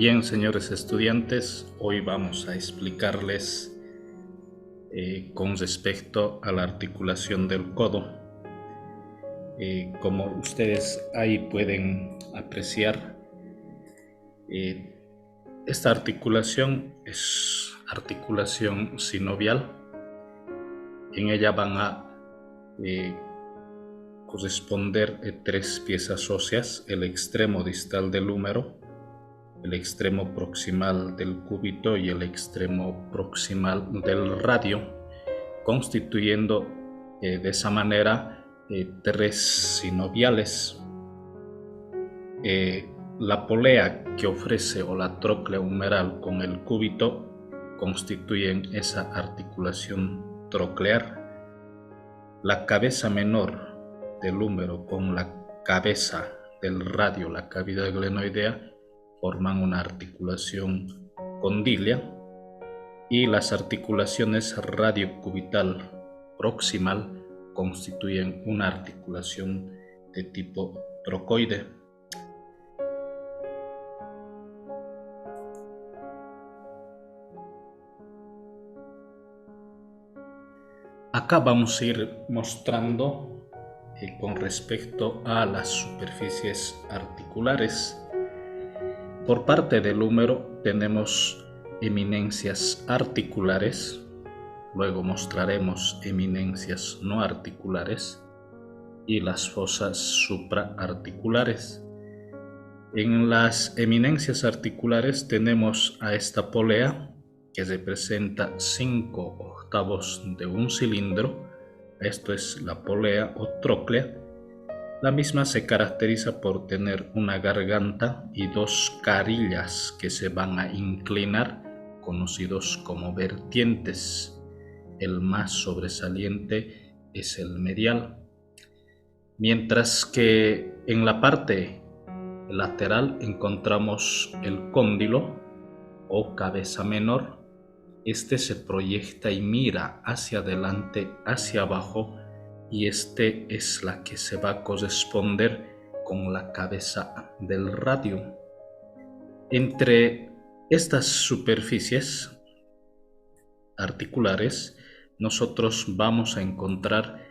Bien, señores estudiantes, hoy vamos a explicarles con respecto a la articulación del codo. Como ustedes ahí pueden apreciar, esta articulación es articulación sinovial. En ella van a corresponder tres piezas óseas: el extremo distal del húmero, el extremo proximal del cúbito y el extremo proximal del radio, constituyendo de esa manera tres sinoviales. La polea que ofrece o la tróclea humeral con el cúbito constituyen esa articulación troclear. La cabeza menor del húmero con la cabeza del radio, la cavidad glenoidea, forman una articulación condilia, y las articulaciones radiocubital proximal constituyen una articulación de tipo trocoide. Acá vamos a ir mostrando con respecto a las superficies articulares. Por parte del húmero tenemos eminencias articulares, luego mostraremos eminencias no articulares y las fosas supraarticulares. En las eminencias articulares tenemos a esta polea que representa 5/8 de un cilindro. Esto es la polea o tróclea. La misma se caracteriza por tener una garganta y dos carillas que se van a inclinar, conocidos como vertientes. El más sobresaliente es el medial. Mientras que en la parte lateral encontramos el cóndilo o cabeza menor. Este se proyecta y mira hacia adelante, hacia abajo, y este es la que se va a corresponder con la cabeza del radio. Entre estas superficies articulares nosotros vamos a encontrar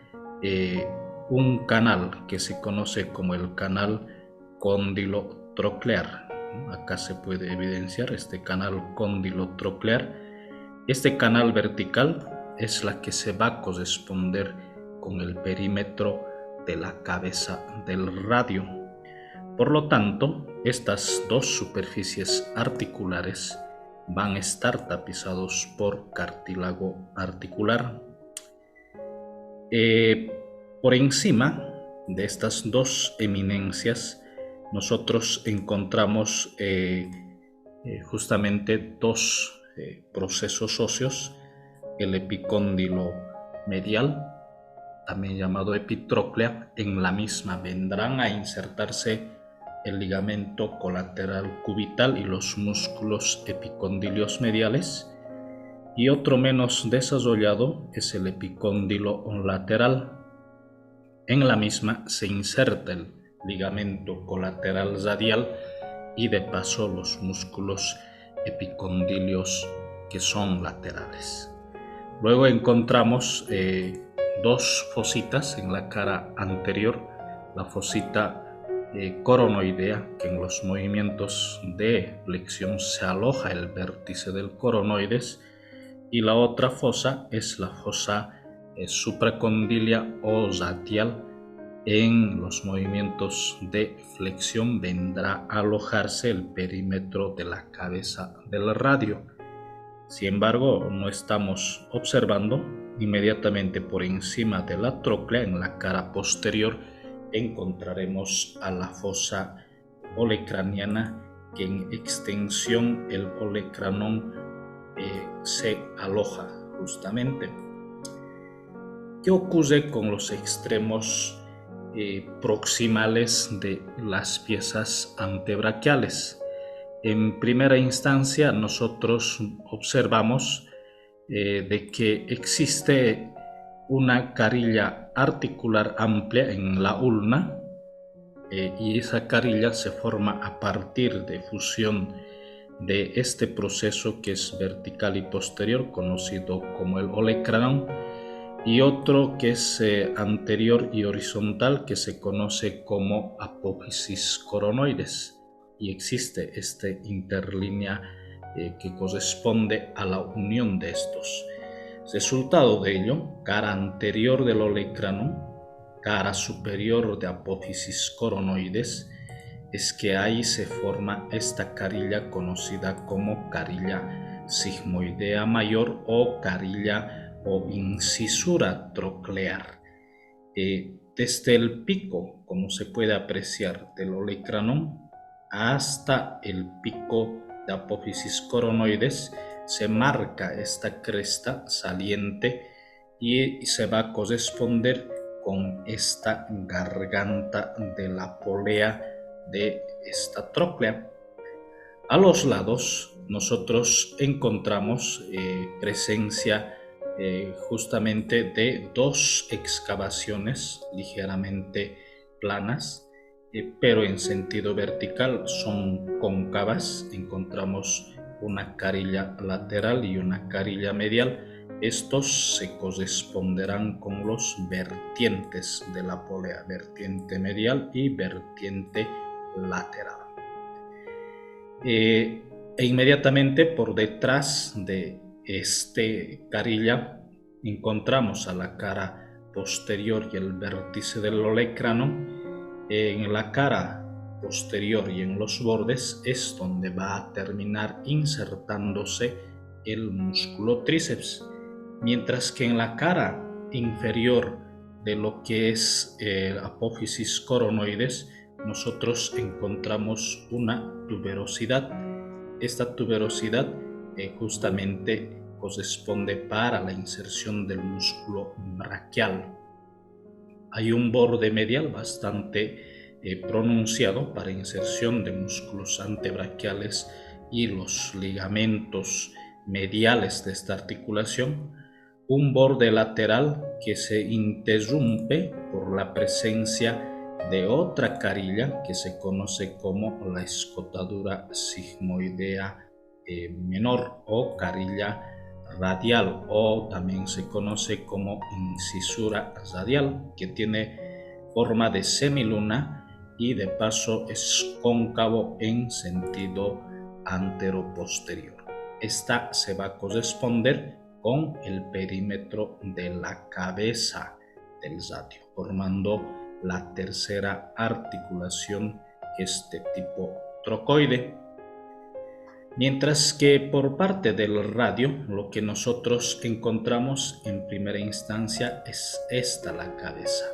un canal que se conoce como el canal cóndilo-troclear. Acá se puede evidenciar este canal cóndilo-troclear. Este canal vertical es la que se va a corresponder con el perímetro de la cabeza del radio. Por lo tanto, estas dos superficies articulares van a estar tapizados por cartílago articular. Por encima de estas dos eminencias nosotros encontramos justamente dos procesos óseos: el epicóndilo medial, también llamado epitróclea. En la misma vendrán a insertarse el ligamento colateral cubital y los músculos epicondilios mediales, y otro menos desarrollado es el epicóndilo lateral. En la misma se inserta el ligamento colateral radial y de paso los músculos epicondilios que son laterales. Luego encontramos dos fositas en la cara anterior: la fosita coronoidea, que en los movimientos de flexión se aloja el vértice del coronoides, y la otra fosa es la fosa supracondilia o radial. En los movimientos de flexión vendrá a alojarse el perímetro de la cabeza del radio. Sin embargo, no estamos observando inmediatamente por encima de la tróclea, en la cara posterior, encontraremos a la fosa olecraniana, que en extensión el olecranón se aloja justamente. ¿Qué ocurre con los extremos proximales de las piezas antebraquiales? En primera instancia nosotros observamos de que existe una carilla articular amplia en la ulna, y esa carilla se forma a partir de fusión de este proceso que es vertical y posterior, conocido como el olecranon, y otro que es anterior y horizontal, que se conoce como apófisis coronoides, y existe esta interlínea que corresponde a la unión de estos. Resultado de ello, cara anterior del olecranon, cara superior de apófisis coronoides, es que ahí se forma esta carilla conocida como carilla sigmoidea mayor o carilla o incisura troclear. Desde el pico, como se puede apreciar, del olecranon hasta el pico de apófisis coronoides se marca esta cresta saliente y se va a corresponder con esta garganta de la polea de esta tróclea. A los lados nosotros encontramos presencia justamente de dos excavaciones ligeramente planas, pero en sentido vertical son cóncavas. Encontramos una carilla lateral y una carilla medial. Estos se corresponderán con los vertientes de la polea, vertiente medial y vertiente lateral. E inmediatamente por detrás de este carilla encontramos a la cara posterior y el vértice del olecranon. En la cara posterior y en los bordes es donde va a terminar insertándose el músculo tríceps, mientras que en la cara inferior de lo que es el apófisis coronoides nosotros encontramos una tuberosidad. Esta tuberosidad justamente corresponde para la inserción del músculo braquial. Hay un borde medial bastante pronunciado para inserción de músculos antebraquiales y los ligamentos mediales de esta articulación. Un borde lateral que se interrumpe por la presencia de otra carilla que se conoce como la escotadura sigmoidea menor o carilla radial, o también se conoce como incisura radial, que tiene forma de semiluna y de paso es cóncavo en sentido antero-posterior. Esta se va a corresponder con el perímetro de la cabeza del radio, formando la tercera articulación, que es de tipo trocoide. Mientras que por parte del radio, lo que nosotros encontramos en primera instancia es esta, la cabeza.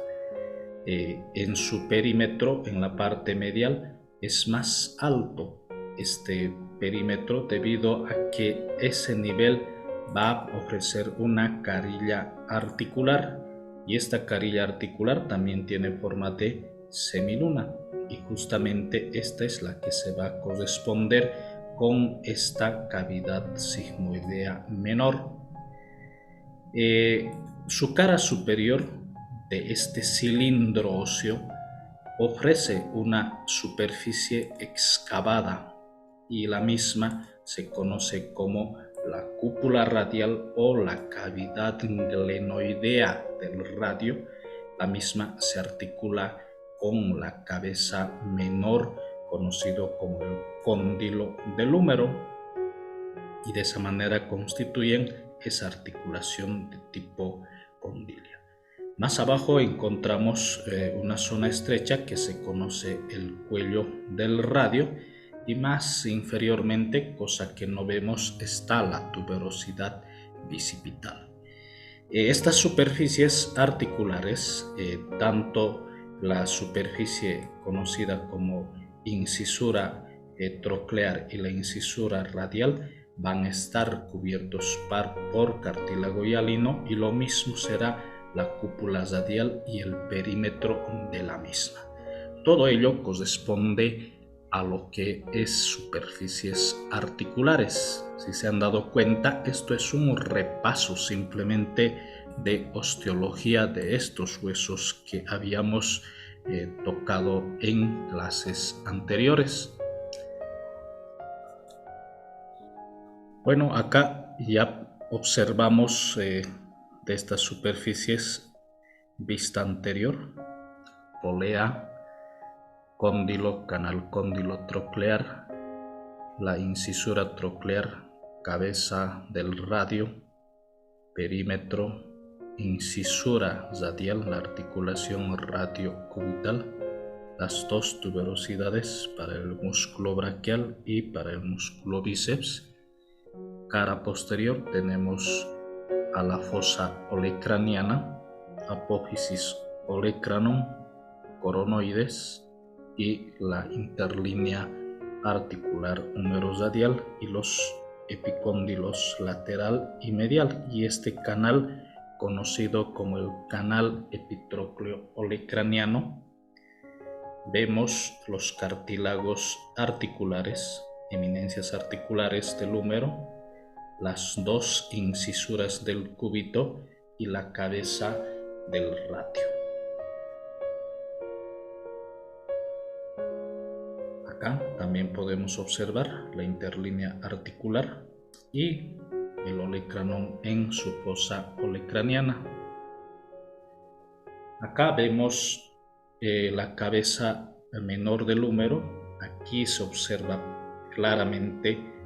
En su perímetro, en la parte medial, es más alto este perímetro debido a que ese nivel va a ofrecer una carilla articular, y esta carilla articular también tiene forma de semiluna, y justamente esta es la que se va a corresponder con esta cavidad sigmoidea menor. Su cara superior de este cilindro óseo ofrece una superficie excavada, y la misma se conoce como la cúpula radial o la cavidad glenoidea del radio. La misma se articula con la cabeza menor, conocido como el cóndilo del húmero, y de esa manera constituyen esa articulación de tipo condilia. Más abajo encontramos una zona estrecha que se conoce el cuello del radio, y más inferiormente, cosa que no vemos, está la tuberosidad bicipital. Estas superficies articulares, tanto la superficie conocida como incisura troclear y la incisura radial, van a estar cubiertos por cartílago hialino, y lo mismo será la cúpula radial y el perímetro de la misma. Todo ello corresponde a lo que es superficies articulares. Si se han dado cuenta, esto es un repaso simplemente de osteología de estos huesos que habíamos tocado en clases anteriores. Bueno, acá ya observamos de estas superficies vista anterior, polea, cóndilo, canal cóndilo troclear, la incisura troclear, cabeza del radio, perímetro, incisura radial, la articulación radiocubital, las dos tuberosidades para el músculo braquial y para el músculo bíceps. Cara posterior tenemos a la fosa olecraniana, apófisis olecranum, coronoides y la interlínea articular humeroradial y los epicóndilos lateral y medial, y este canal conocido como el canal epitrócleo olecraniano. Vemos los cartílagos articulares, eminencias articulares del húmero, las dos incisuras del cúbito y la cabeza del radio. Acá también podemos observar la interlínea articular y el olecranum en su fosa olecraniana. Acá vemos la cabeza menor del húmero. Aquí se observa claramente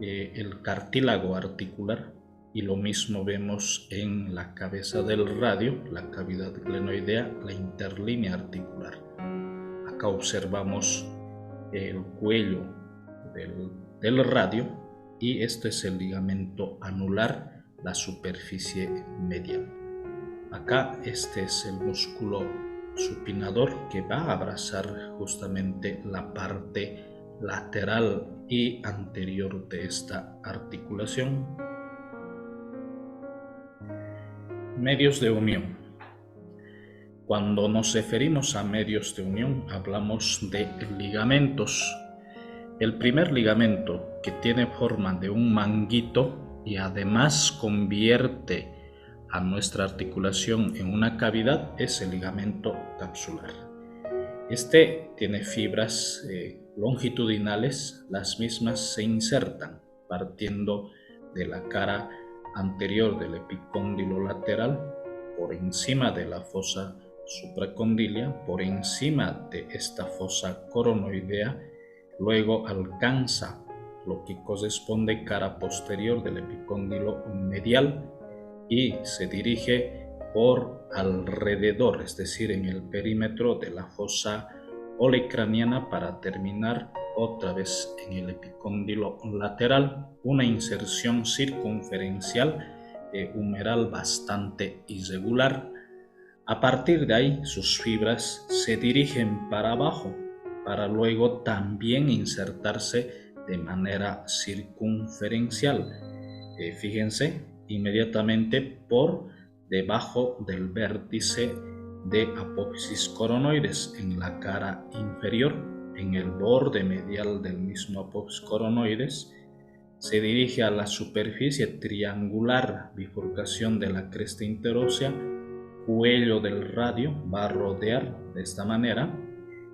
el cartílago articular, y lo mismo vemos en la cabeza del radio, la cavidad glenoidea, la interlínea articular. Acá observamos el cuello del radio, y esto es el ligamento anular, la superficie medial. Acá este es el músculo supinador que va a abrazar justamente la parte lateral y anterior de esta articulación. Medios de unión. Cuando nos referimos a medios de unión, hablamos de ligamentos. El primer ligamento, que tiene forma de un manguito y además convierte a nuestra articulación en una cavidad, es el ligamento capsular. Este tiene fibras longitudinales, las mismas se insertan partiendo de la cara anterior del epicóndilo lateral, por encima de la fosa supracondilia, por encima de esta fosa coronoidea, luego alcanza lo que corresponde cara posterior del epicóndilo medial y se dirige por alrededor, es decir, en el perímetro de la fosa olecraniana, para terminar otra vez en el epicóndilo lateral, una inserción circunferencial humeral bastante irregular. A partir de ahí, sus fibras se dirigen para abajo, para luego también insertarse de manera circunferencial. Fíjense, inmediatamente por debajo del vértice de apófisis coronoides, en la cara inferior, en el borde medial del mismo apófisis coronoides, se dirige a la superficie triangular, bifurcación de la cresta interósea, cuello del radio, va a rodear de esta manera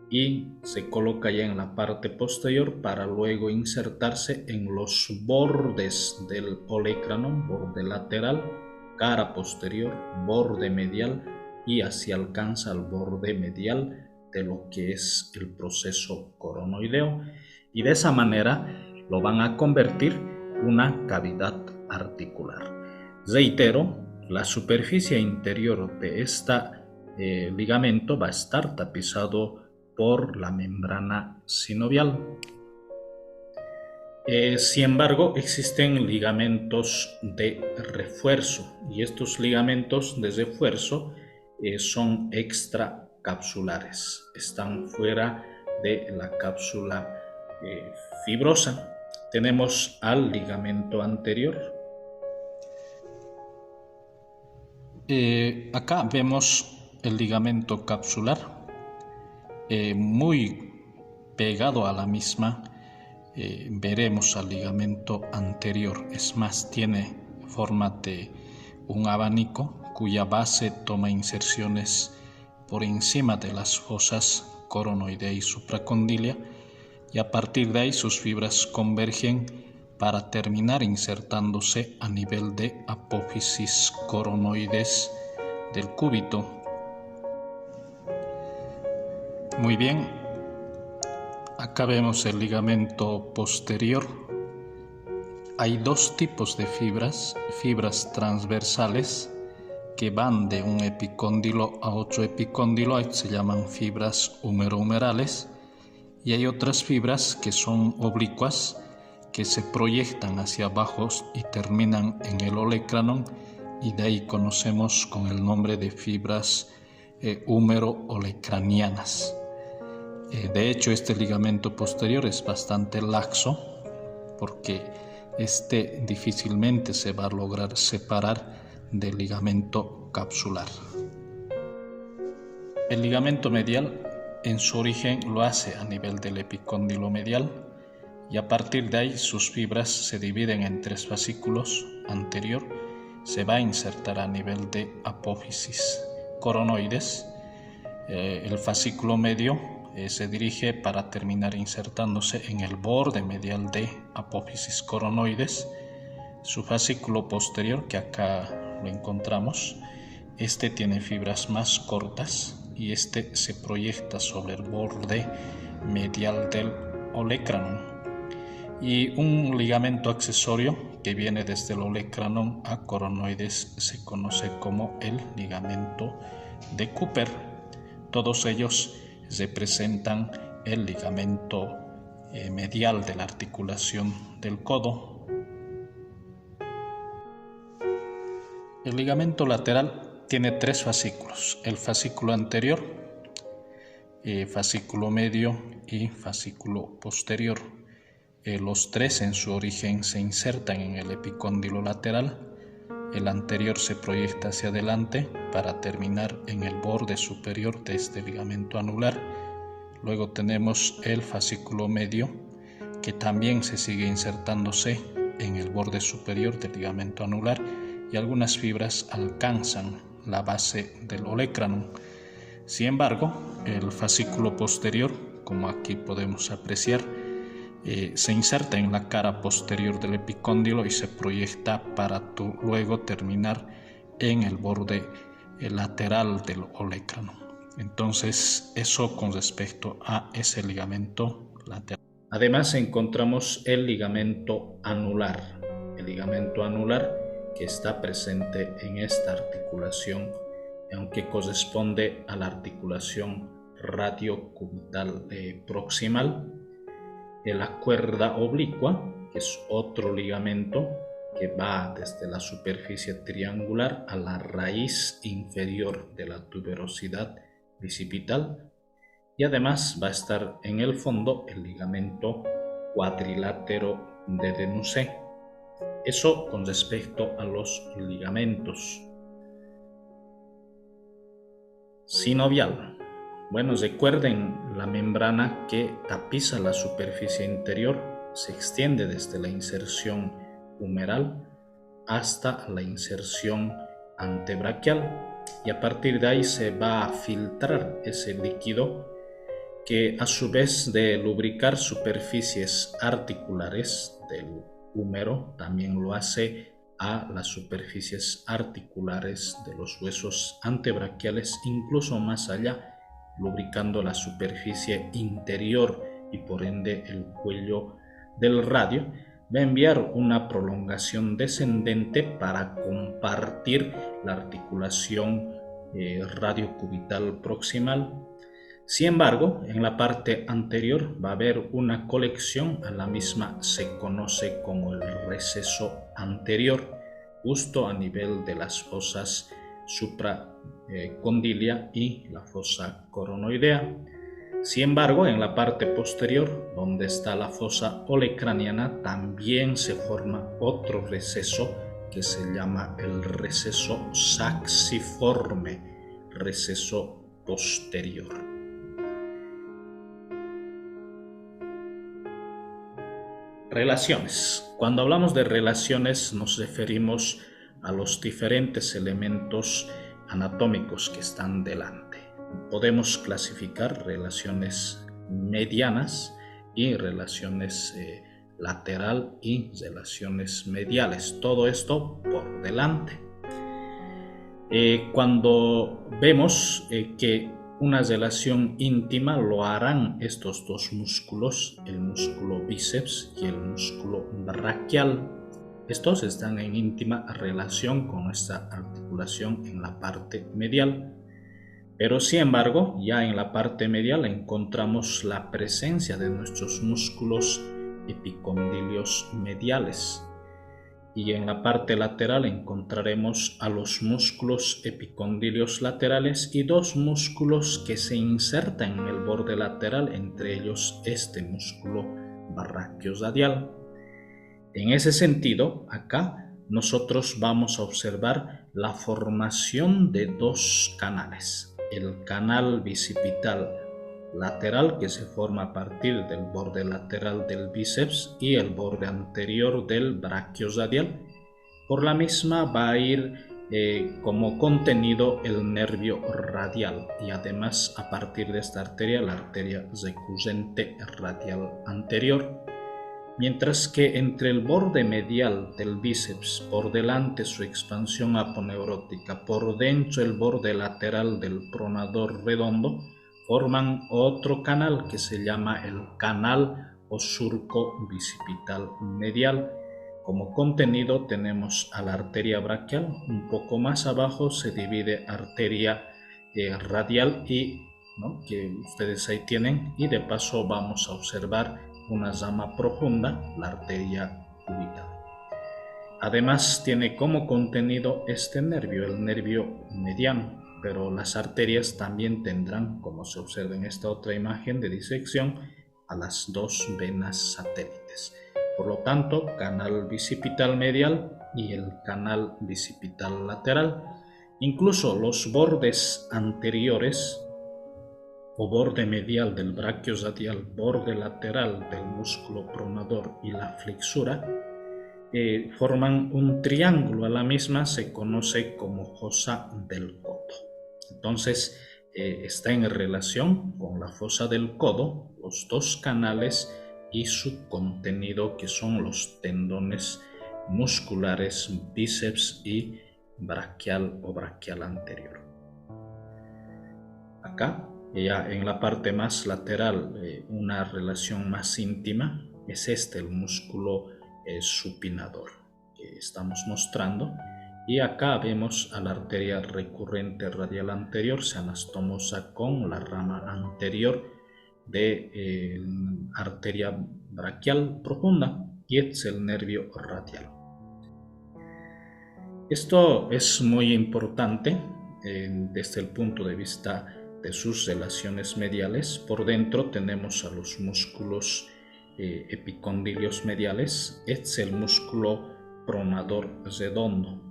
y se coloca ya en la parte posterior para luego insertarse en los bordes del olecranum, borde lateral, cara posterior, borde medial, y así alcanza el borde medial de lo que es el proceso coronoideo, y de esa manera lo van a convertir en una cavidad articular. Reitero, la superficie interior de este ligamento va a estar tapizado por la membrana sinovial. Sin embargo, existen ligamentos de refuerzo, y estos ligamentos de refuerzo son extracapsulares, están fuera de la cápsula fibrosa. Tenemos al ligamento anterior. Acá vemos el ligamento capsular, muy pegado a la misma. Veremos al ligamento anterior, es más, tiene forma de un abanico cuya base toma inserciones por encima de las fosas coronoidea y supracondilia, y a partir de ahí sus fibras convergen para terminar insertándose a nivel de apófisis coronoides del cúbito. Muy bien, acá vemos el ligamento posterior. Hay dos tipos de fibras transversales que van de un epicóndilo a otro epicóndilo, se llaman fibras humerohumerales, y hay otras fibras que son oblicuas, que se proyectan hacia abajo y terminan en el olecranon, y de ahí conocemos con el nombre de fibras húmero-olecranianas. De hecho, este ligamento posterior es bastante laxo, porque este difícilmente se va a lograr separar del ligamento capsular. El ligamento medial en su origen lo hace a nivel del epicóndilo medial, y a partir de ahí sus fibras se dividen en 3 fascículos. Anterior se va a insertar a nivel de apófisis coronoides. El fascículo medio se dirige para terminar insertándose en el borde medial de apófisis coronoides. Su fascículo posterior, que acá lo encontramos, este tiene fibras más cortas y este se proyecta sobre el borde medial del olecranon. Y un ligamento accesorio que viene desde el olecranon a coronoides se conoce como el ligamento de Cooper. Todos ellos representan el ligamento medial de la articulación del codo. El ligamento lateral tiene 3 fascículos: el fascículo anterior, fascículo medio y fascículo posterior. Los 3 en su origen se insertan en el epicóndilo lateral. El anterior se proyecta hacia adelante para terminar en el borde superior de este ligamento anular. Luego tenemos el fascículo medio, que también se sigue insertándose en el borde superior del ligamento anular, y algunas fibras alcanzan la base del olecranon. Sin embargo, el fascículo posterior, como aquí podemos apreciar, se inserta en la cara posterior del epicóndilo y se proyecta para luego terminar en el borde lateral del olecranon. Entonces, eso con respecto a ese ligamento lateral. Además, encontramos el ligamento anular. El ligamento anular que está presente en esta articulación, aunque corresponde a la articulación radiocubital proximal. La cuerda oblicua, que es otro ligamento que va desde la superficie triangular a la raíz inferior de la tuberosidad bicipital, y además va a estar en el fondo el ligamento cuadrilátero de Denusé. Eso con respecto a los ligamentos. Sinovial. Bueno, recuerden la membrana que tapiza la superficie interior, se extiende desde la inserción humeral hasta la inserción antebraquial, y a partir de ahí se va a filtrar ese líquido que, a su vez de lubricar superficies articulares del húmero, también lo hace a las superficies articulares de los huesos antebraquiales, incluso más allá, lubricando la superficie interior y por ende el cuello del radio. Va a enviar una prolongación descendente para compartir la articulación radiocubital proximal. Sin embargo, en la parte anterior va a haber una colección, a la misma se conoce como el receso anterior, justo a nivel de las fosas supracondilia y la fosa coronoidea. Sin embargo, en la parte posterior, donde está la fosa olecraniana, también se forma otro receso que se llama el receso saxiforme, receso posterior. Relaciones. Cuando hablamos de relaciones nos referimos a los diferentes elementos anatómicos que están delante. Podemos clasificar relaciones medianas y relaciones lateral y relaciones mediales. Todo esto por delante. Cuando vemos que una relación íntima lo harán estos dos músculos, el músculo bíceps y el músculo braquial. Estos están en íntima relación con nuestra articulación en la parte medial. Pero sin embargo, ya en la parte medial encontramos la presencia de nuestros músculos epicondilios mediales. Y en la parte lateral encontraremos a los músculos epicondilios laterales y dos músculos que se insertan en el borde lateral, entre ellos este músculo brachioradial. En ese sentido, acá nosotros vamos a observar la formación de dos canales. El canal bicipital lateral, que se forma a partir del borde lateral del bíceps, y el borde anterior del brachioradial. Por la misma va a ir como contenido el nervio radial, y además a partir de esta arteria, la arteria recurrente radial anterior. Mientras que entre el borde medial del bíceps, por delante su expansión aponeurótica, por dentro el borde lateral del pronador redondo, forman otro canal que se llama el canal o surco bicipital medial. Como contenido tenemos a la arteria braquial, un poco más abajo se divide arteria radial que ustedes ahí tienen, y de paso vamos a observar una rama profunda, la arteria cubital. Además tiene como contenido este nervio, el nervio mediano, pero las arterias también tendrán, como se observa en esta otra imagen de disección, a las dos venas satélites. Por lo tanto, canal bicipital medial y el canal bicipital lateral. Incluso los bordes anteriores o borde medial del brachioradial, borde lateral del músculo pronador y la flexura forman un triángulo. A la misma se conoce como fosa del codo. Entonces está en relación con la fosa del codo, los dos canales y su contenido, que son los tendones musculares bíceps y braquial o braquial anterior. Acá, ya en la parte más lateral, una relación más íntima es el músculo supinador que estamos mostrando. Y acá vemos a la arteria recurrente radial anterior, se anastomosa con la rama anterior de arteria braquial profunda, y es el nervio radial. Esto es muy importante desde el punto de vista de sus relaciones mediales. Por dentro tenemos a los músculos epicondilios mediales. Es el músculo pronador redondo.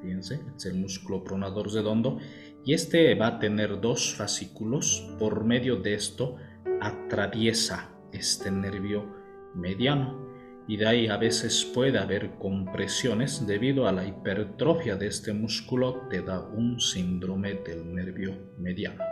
Fíjense, es el músculo pronador redondo, y este va a tener dos fascículos. Por medio de esto atraviesa este nervio mediano, y de ahí a veces puede haber compresiones debido a la hipertrofia de este músculo. Te da un síndrome del nervio mediano.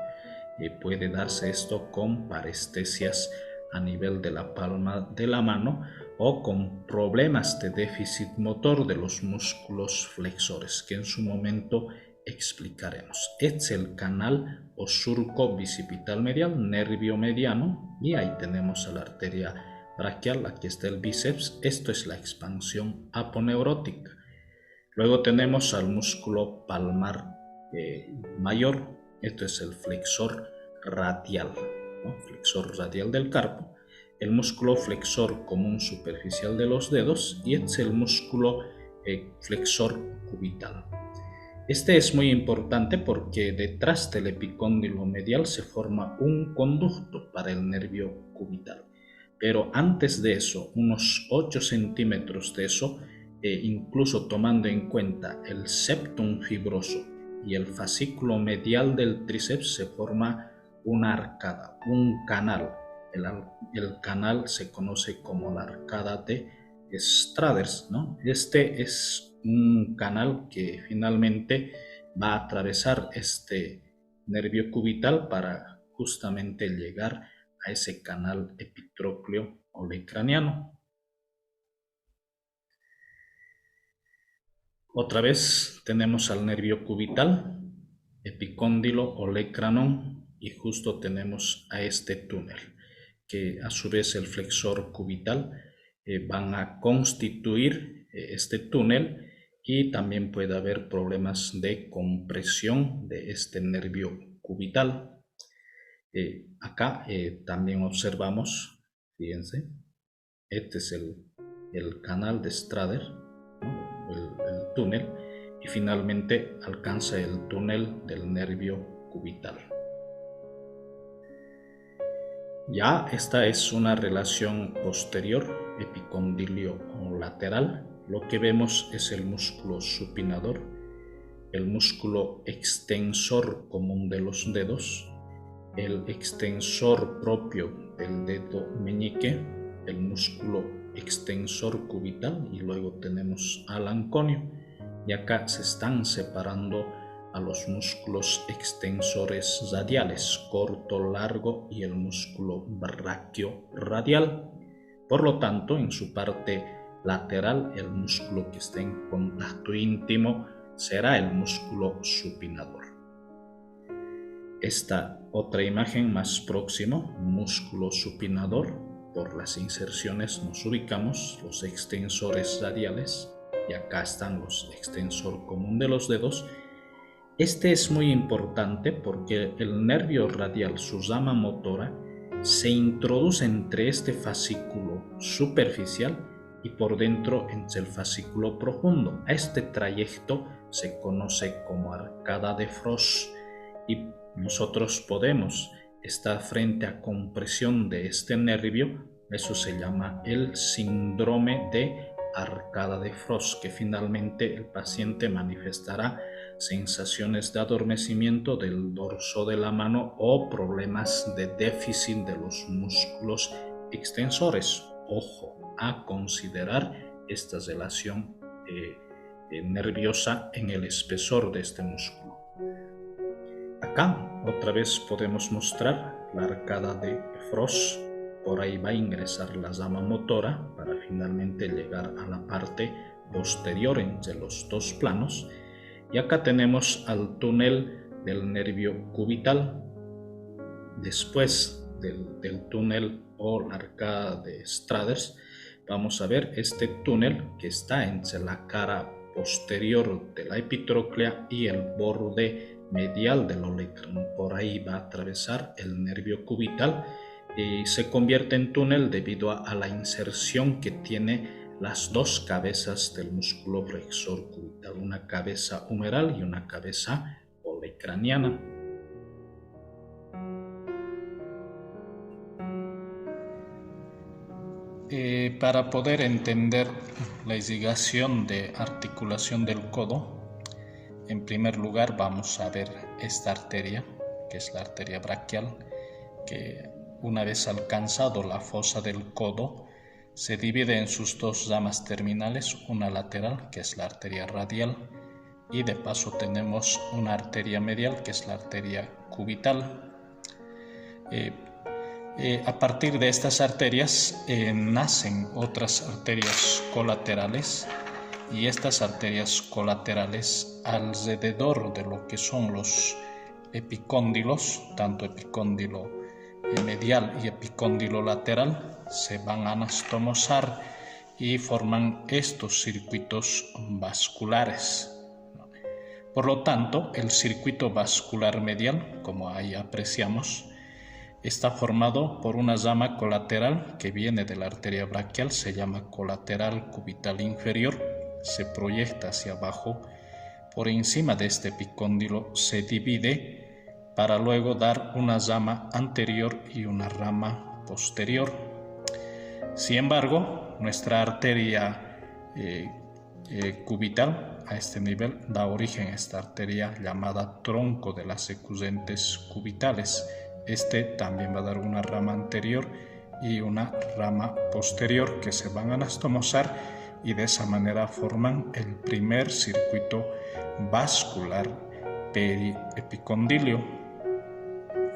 Puede darse esto con parestesias a nivel de la palma de la mano o con problemas de déficit motor de los músculos flexores, que en su momento explicaremos. Es el canal o surco bicipital medial, nervio mediano, y ahí tenemos a la arteria braquial. Aquí está el bíceps. Esto es la expansión aponeurótica. Luego tenemos al músculo palmar mayor. Esto es el flexor radial, flexor radial del carpo. El músculo flexor común superficial de los dedos, y es el músculo flexor cubital. Este es muy importante porque detrás del epicóndilo medial se forma un conducto para el nervio cubital. Pero antes de eso, unos 8 centímetros de eso, incluso tomando en cuenta el septum fibroso y el fascículo medial del tríceps, se forma una arcada, un canal. El canal se conoce como la arcada de Straders, ¿no? Este es un canal que finalmente va a atravesar este nervio cubital para justamente llegar a ese canal epitrócleo olecraniano. Otra vez tenemos al nervio cubital, epicóndilo, olecranon, y justo tenemos a este túnel, que a su vez el flexor cubital van a constituir este túnel, y también puede haber problemas de compresión de este nervio cubital. Acá también observamos, fíjense, este es el canal de Strader, ¿no? el túnel, y finalmente alcanza el túnel del nervio cubital. Ya esta es una relación posterior, epicondilio o lateral. Lo que vemos es el músculo supinador, el músculo extensor común de los dedos, el extensor propio del dedo meñique, el músculo extensor cubital, y luego tenemos al anconio, y acá se están separando a los músculos extensores radiales, corto, largo, y el músculo braquioradial. Por lo tanto, en su parte lateral, el músculo que está en contacto íntimo será el músculo supinador. Esta otra imagen más próximo, músculo supinador, por las inserciones nos ubicamos los extensores radiales, y acá están los extensor común de los dedos. Este es muy importante porque el nervio radial, su rama motora, se introduce entre este fascículo superficial y por dentro entre el fascículo profundo. A este trayecto se conoce como arcada de Frost, y nosotros podemos estar frente a compresión de este nervio. Eso se llama el síndrome de arcada de Frost, que finalmente el paciente manifestará sensaciones de adormecimiento del dorso de la mano o problemas de déficit de los músculos extensores. Ojo a considerar esta relación nerviosa en el espesor de este músculo. Acá otra vez podemos mostrar la arcada de Frost. Por ahí va a ingresar la rama motora para finalmente llegar a la parte posterior entre los dos planos. Y acá tenemos al túnel del nervio cubital. Después del túnel o la arcada de Straders, vamos a ver este túnel que está entre la cara posterior de la epitróclea y el borde medial del olecranon. Por ahí va a atravesar el nervio cubital y se convierte en túnel debido a la inserción que tiene las dos cabezas del músculo flexor cubital, una cabeza humeral y una cabeza olecraniana. Para poder entender la irrigación de articulación del codo, en primer lugar vamos a ver esta arteria, que es la arteria braquial, que una vez alcanzado la fosa del codo, se divide en sus dos ramas terminales, una lateral, que es la arteria radial, y de paso tenemos una arteria medial, que es la arteria cubital. A partir de estas arterias nacen otras arterias colaterales, y estas arterias colaterales alrededor de lo que son los epicóndilos, tanto epicóndilo medial y epicóndilo lateral, se van a anastomosar y forman estos circuitos vasculares. Por lo tanto, el circuito vascular medial, como ahí apreciamos, está formado por una rama colateral que viene de la arteria braquial, se llama colateral cubital inferior, se proyecta hacia abajo, por encima de este epicóndilo se divide para luego dar una rama anterior y una rama posterior. Sin embargo, nuestra arteria cubital a este nivel da origen a esta arteria llamada tronco de las secundentes cubitales. Este también va a dar una rama anterior y una rama posterior que se van a anastomosar, y de esa manera forman el primer circuito vascular periepicondilio,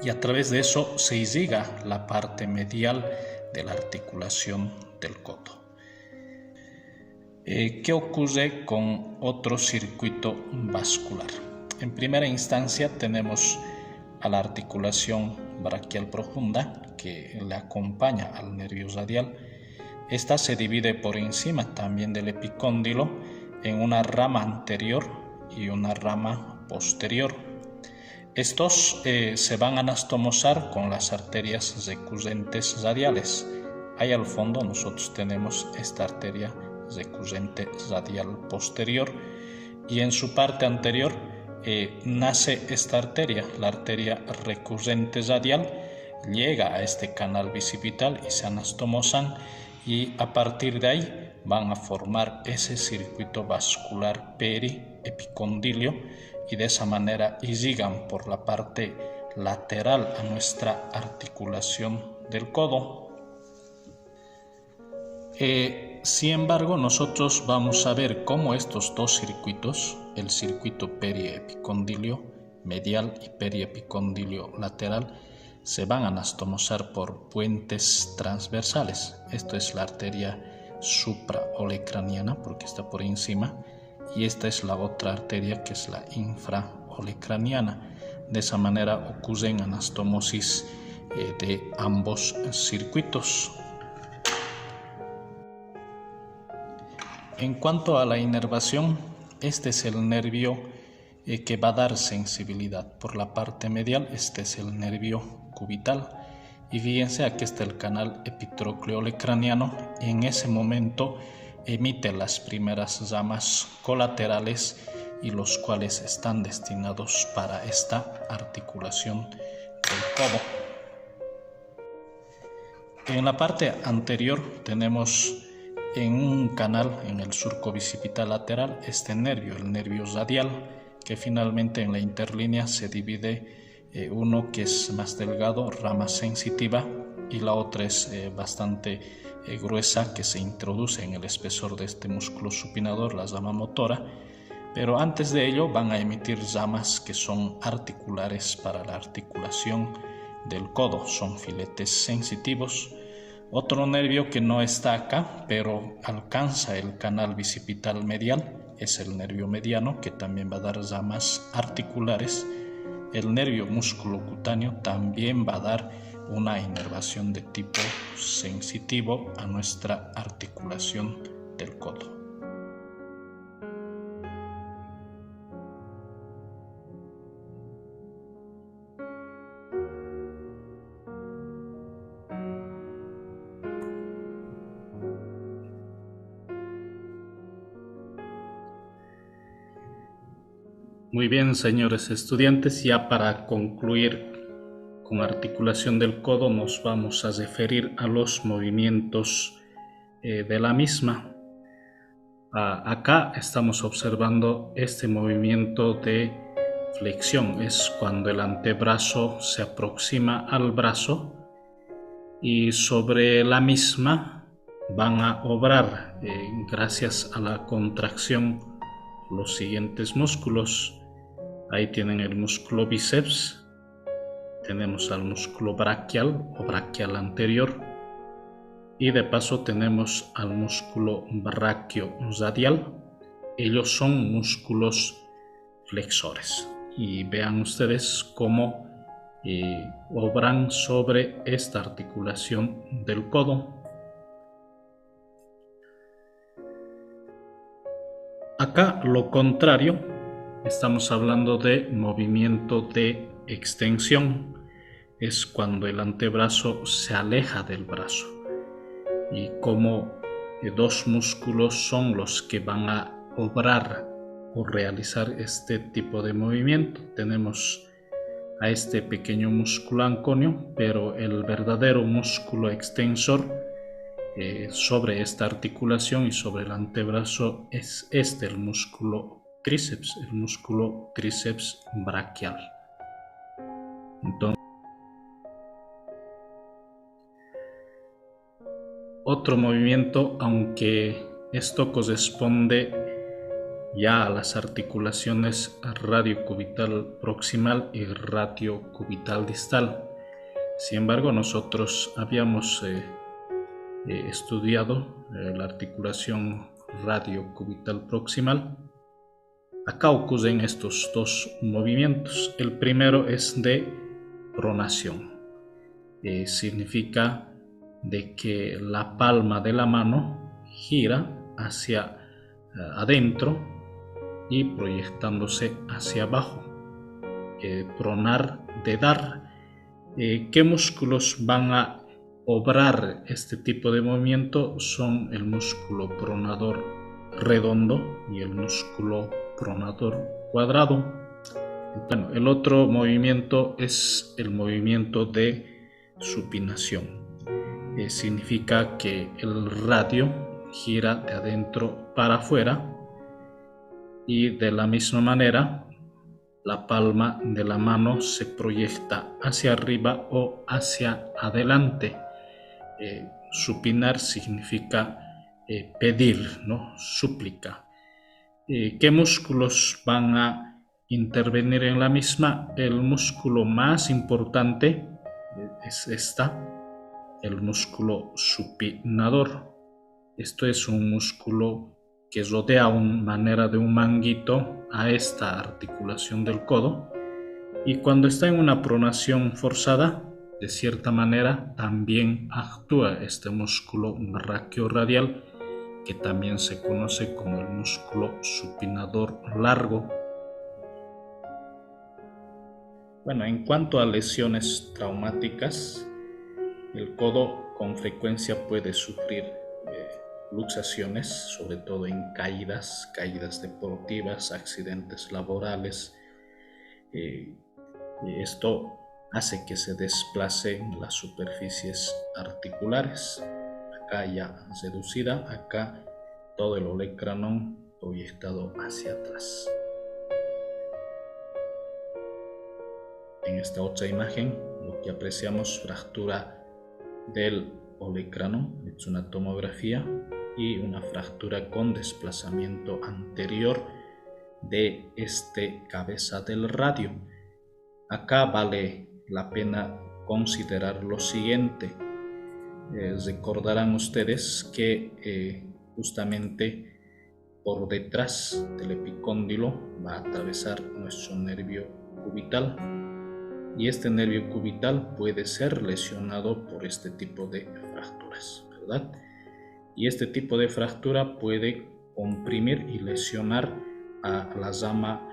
y a través de eso se irriga la parte medial de la articulación del codo. ¿Qué ocurre con otro circuito vascular? En primera instancia tenemos a la articulación braquial profunda que le acompaña al nervio radial. Esta se divide por encima también del epicóndilo en una rama anterior y una rama posterior. Estos se van a anastomosar con las arterias recurrentes radiales. Ahí al fondo nosotros tenemos esta arteria recurrente radial posterior y en su parte anterior nace esta arteria, la arteria recurrente radial, llega a este canal bicipital y se anastomosan, y a partir de ahí van a formar ese circuito vascular periepicondilio y de esa manera irrigan por la parte lateral a nuestra articulación del codo. Sin embargo, nosotros vamos a ver cómo estos dos circuitos, el circuito periepicondilio medial y periepicondilio lateral, se van a anastomosar por puentes transversales. Esto es la arteria supraolecraniana porque está por encima, y esta es la otra arteria que es la infraolecraniana. De esa manera ocurren anastomosis de ambos circuitos. En cuanto a la inervación, este es el nervio que va a dar sensibilidad. Por la parte medial, este es el nervio cubital. Y fíjense, aquí está el canal epitrócleo-olecraniano, y en ese momento emite las primeras ramas colaterales, y los cuales están destinados para esta articulación del codo. En la parte anterior tenemos en un canal en el surco bicipital lateral este nervio, el nervio radial, que finalmente en la interlínea se divide, uno que es más delgado, rama sensitiva, y la otra es bastante gruesa, que se introduce en el espesor de este músculo supinador, la rama motora. Pero antes de ello van a emitir ramas que son articulares para la articulación del codo, son filetes sensitivos. Otro nervio que no está acá, pero alcanza el canal bicipital medial, es el nervio mediano, que también va a dar ramas articulares. El nervio musculocutáneo también va a dar una inervación de tipo sensitivo a nuestra articulación del codo. Muy bien, señores estudiantes, ya para concluir con articulación del codo nos vamos a referir a los movimientos de la misma. Acá estamos observando este movimiento de flexión, es cuando el antebrazo se aproxima al brazo y sobre la misma van a obrar, gracias a la contracción, los siguientes músculos. Ahí tienen el músculo bíceps, tenemos al músculo braquial o braquial anterior, y de paso tenemos al músculo brachioradial. Ellos son músculos flexores, y vean ustedes cómo obran sobre esta articulación del codo. Acá lo contrario, estamos hablando de movimiento de extensión. Es cuando el antebrazo se aleja del brazo, y como dos músculos son los que van a obrar o realizar este tipo de movimiento. Tenemos a este pequeño músculo anconio, pero el verdadero músculo extensor sobre esta articulación y sobre el antebrazo es el músculo tríceps, el músculo tríceps braquial. Entonces, otro movimiento, aunque esto corresponde ya a las articulaciones radiocubital proximal y radiocubital distal. Sin embargo, nosotros habíamos estudiado la articulación radio cubital proximal. Acá ocurren estos dos movimientos. El primero es de pronación. Significa de que la palma de la mano gira hacia adentro y proyectándose hacia abajo. Pronar de dar. ¿Qué músculos van a obrar este tipo de movimiento? Son el músculo pronador redondo y el músculo pronador cuadrado. Bueno, el otro movimiento es el movimiento de supinación. Significa que el radio gira de adentro para afuera y de la misma manera la palma de la mano se proyecta hacia arriba o hacia adelante. Supinar significa pedir, ¿no? Súplica. ¿Qué músculos van a intervenir en la misma? El músculo más importante es el músculo supinador. Esto es un músculo que rodea manera de un manguito a esta articulación del codo, y cuando está en una pronación forzada, de cierta manera también actúa este músculo braquiorradial, que también se conoce como el músculo supinador largo. Bueno, en cuanto a lesiones traumáticas, el codo con frecuencia puede sufrir luxaciones, sobre todo en caídas deportivas, accidentes laborales. Esto hace que se desplacen las superficies articulares. Acá ya reducida, acá todo el olecranon proyectado hacia atrás. En esta otra imagen, lo que apreciamos, fractura del olecranon, es una tomografía, y una fractura con desplazamiento anterior de cabeza del radio. Acá vale la pena considerar lo siguiente. Recordarán ustedes que justamente por detrás del epicóndilo va a atravesar nuestro nervio cubital, y este nervio cubital puede ser lesionado por este tipo de fracturas, ¿verdad? Y este tipo de fractura puede comprimir y lesionar a la rama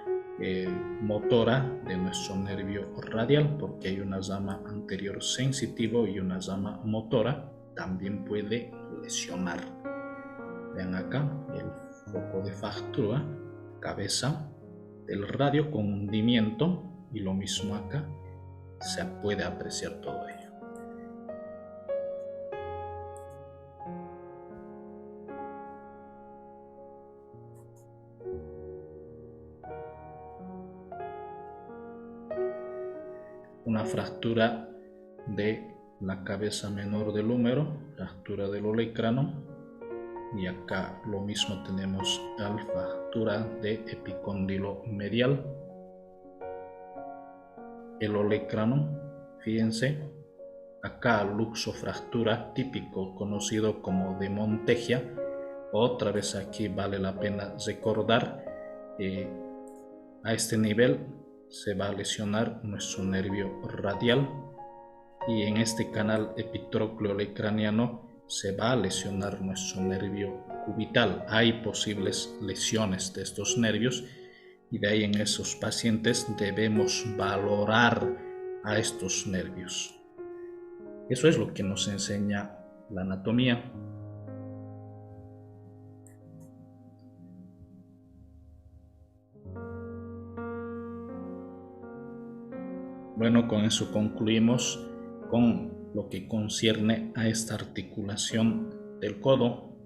motora de nuestro nervio radial, porque hay una rama anterior sensitivo y una rama motora, también puede lesionar. Vean acá el foco de fractura, cabeza del radio con hundimiento, y lo mismo acá, se puede apreciar todo ello. Una fractura de la cabeza menor del húmero, fractura del olecrano, y acá lo mismo tenemos la fractura de epicóndilo medial. El olecrano, fíjense, acá luxofractura típico conocido como de Montegia. Otra vez aquí vale la pena recordar, a este nivel se va a lesionar nuestro nervio radial, y en este canal epitrócleo-olecraniano se va a lesionar nuestro nervio cubital. Hay posibles lesiones de estos nervios, y de ahí en esos pacientes debemos valorar a estos nervios. Eso es lo que nos enseña la anatomía. Bueno, con eso concluimos con lo que concierne a esta articulación del codo.